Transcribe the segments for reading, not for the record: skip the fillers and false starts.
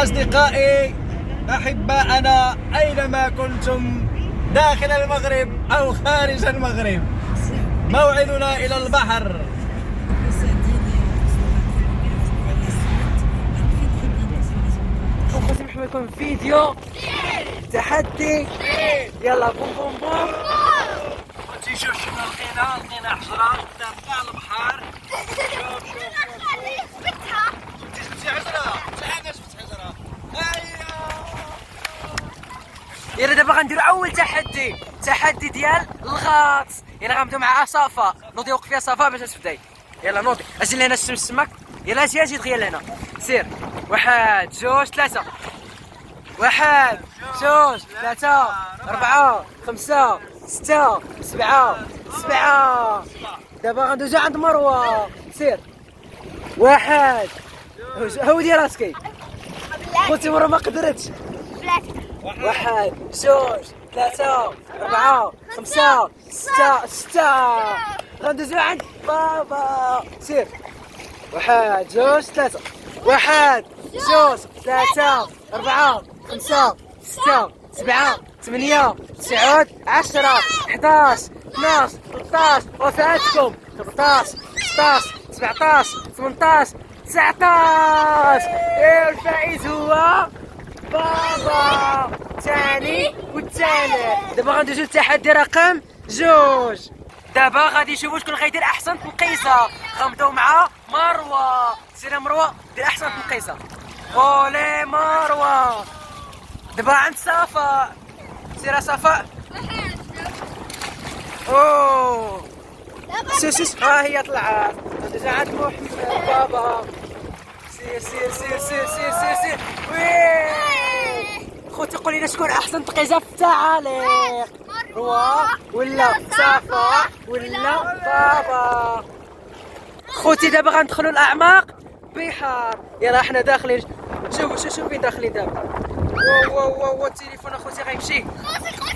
أصدقائي أحباءنا أينما كنتم داخل المغرب أو خارج المغرب، موعدنا إلى البحر. خوتي نحب لكم فيديو تحدي. يلا بوم بوم بوم. خوتي شوف شنو لقينا حجرة قدام كاع البحر. شفتي حجرة؟ شحال شفت حجرة؟ يلا دابا غنديرو اول تحدي ديال الغطس. يلا غنبداو مع صفاء. نوضي وقف فيها صفاء باش تبداي. يلا نوضي اجي لهنا السمك. يلا اجي دغيا لهنا. سير 1 2 3. 1 2 3 4 5 6 7. دابا غندوزو عند مروة. سير 1. هودي راسكي. خوتي مروة ما قدرتش. 1 2 3 4 5 6. غندوزو عند بابا. سير 1 2 3. 1 2 3 4 5 6 7 8 9 10 11 12 13. وفاتكم 13 16 17 18 19. الفائز هو بابا. ثاني والثالث. دابا غندوزو للتحدي رقم 2. دابا غادي نشوفو شكون غيدير احسن تنقيصه. غنبداو مع مروه. سير مروه دير احسن تنقيصه. اولي مروه. دابا عند صفاء. سير صفاء. اوه سيس ها هي طلعت. غندوزو عند محمد بابا. سير وي. خوتي قولي لنا شكون احسن تنقيصه في التعاليق. مروه ولا صفاء ولا بابا. خوتي دابا غندخلوا الاعماق بحار. يلا حنا داخلين. شوف فين داخلين دابا. واو التليفون اخوتي غيمشي.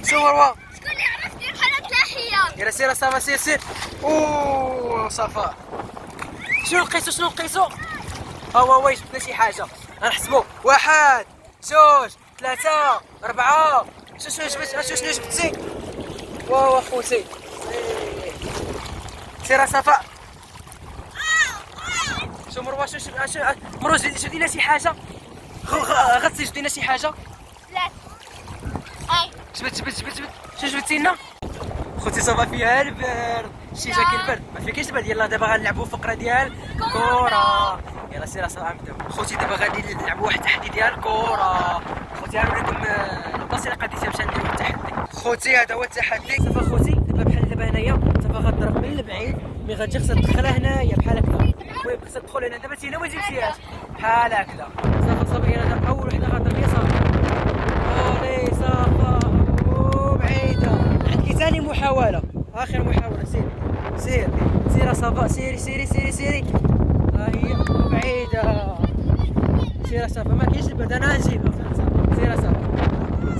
شو مروه شكون اللي يعرف يدير بحال هاد التحيه؟ يلا سير صافا سير. اوه صفاء. شنو نقيسو وي جبنا شي حاجه. غنحسبوا 1 2 3 4. شنو جبتي؟ واو اخوتي. سير صفاء. شو مروه مروه جبدي لنا شي حاجه. غتسي جبدي لنا شي حاجه. لا جبت شنو جبتي لنا؟ خوتي صافا فيها البرد. شي جاكي البرد ما فيكاش البرد. يلا دابا غنلعبوا فقره ديال كره. يلا سير صافا نبداو. خوتي دابا غادي نلعبوا واحد التحدي ديال كره. خوتي غنوري لكم البلاصه اللي قديتها باش نديروا التحدي. خوتي هذا هو التحدي. صافا خوتي دابا بحال دابا هنايا صافا غتضرب من البعيد. مي غتجي خصها تدخلها هنايا بحال هكذا. وي خصها تدخل هنا. دابا تينا ما جبتيهاش بحال هكذا. صافا يلا دابا اول وحده غتضرب هي صافا. اولي صافا بعيده. عندك ثاني محاوله. اخر محاوله. سير صافا. سيري. ها هي بعيده. سير صافا ما كاينش البرد. انا نجيبها. سير صافا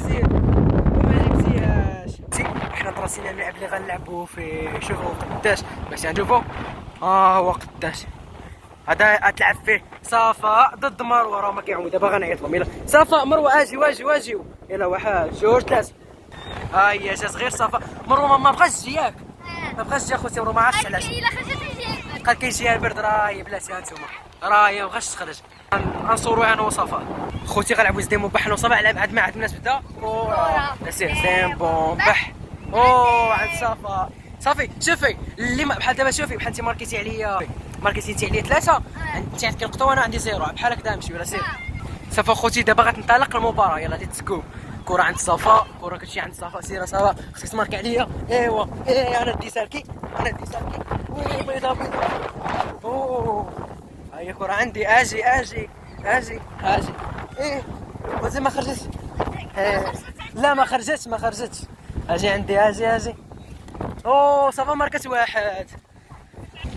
سير. وما جبتيهاش. حنا دراسينا اللعب اللي غنلعبوا فيه. شوفوا قداش باش نشوفوا. هو قداش هذا تلعب فيه. صفاء ضد مروه. راه ما كيعاود. دابا غنعيط لهم. يلا صفاء مروه اجي. يلا 1 2 3. ها هي جات غير صفاء. مروه ما بغاش تجي ياك. ما بغاش تجي اخوتي مروه. ما عرفتش علاش. الا خرجت نجي. قال كيجيها البرد. راهي بلاتي هانتوما. راهي ما بغاش تخرج. غنصوروها انا وصفاء. خوتي غنلعبوا زديمو بحنا وصفاء. عاد ما عاد الناس بدا كره. سير زين بون بح. عند صفاء. صافي شوفي اللي بحال دابا. شوفي بحال انت ماركيتي عليا 3. انت عندك نقطه وانا عندي 0. بحال هكذا نمشي. ولا سير صافا خوتي دابا غتنطلق المباراه. يلا ليتس جو. كره عند صفاء. كره كلشي عند صفاء. سير صفاء خصك تماركي عليا. ايوا انا ندي سالكي. وي بيضه. هاي كره عندي. اجي مازال ما خرجتش. لا ما خرجتش. اجي عندي. صافا ماركت 1.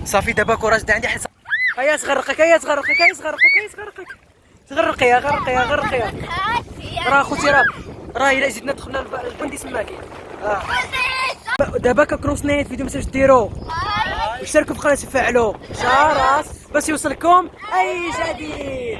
صافي دابا كره جد عندي. حس هيا تغرقك. غرقي. راه خوتي راه الا زدنا دخلنا البندي سماكي. دابا كنكونوا نهاية الفيديو. متنساوش ديروا واشتركوا في القناه وتفعلوا الجرس باش يوصلكم اي جديد.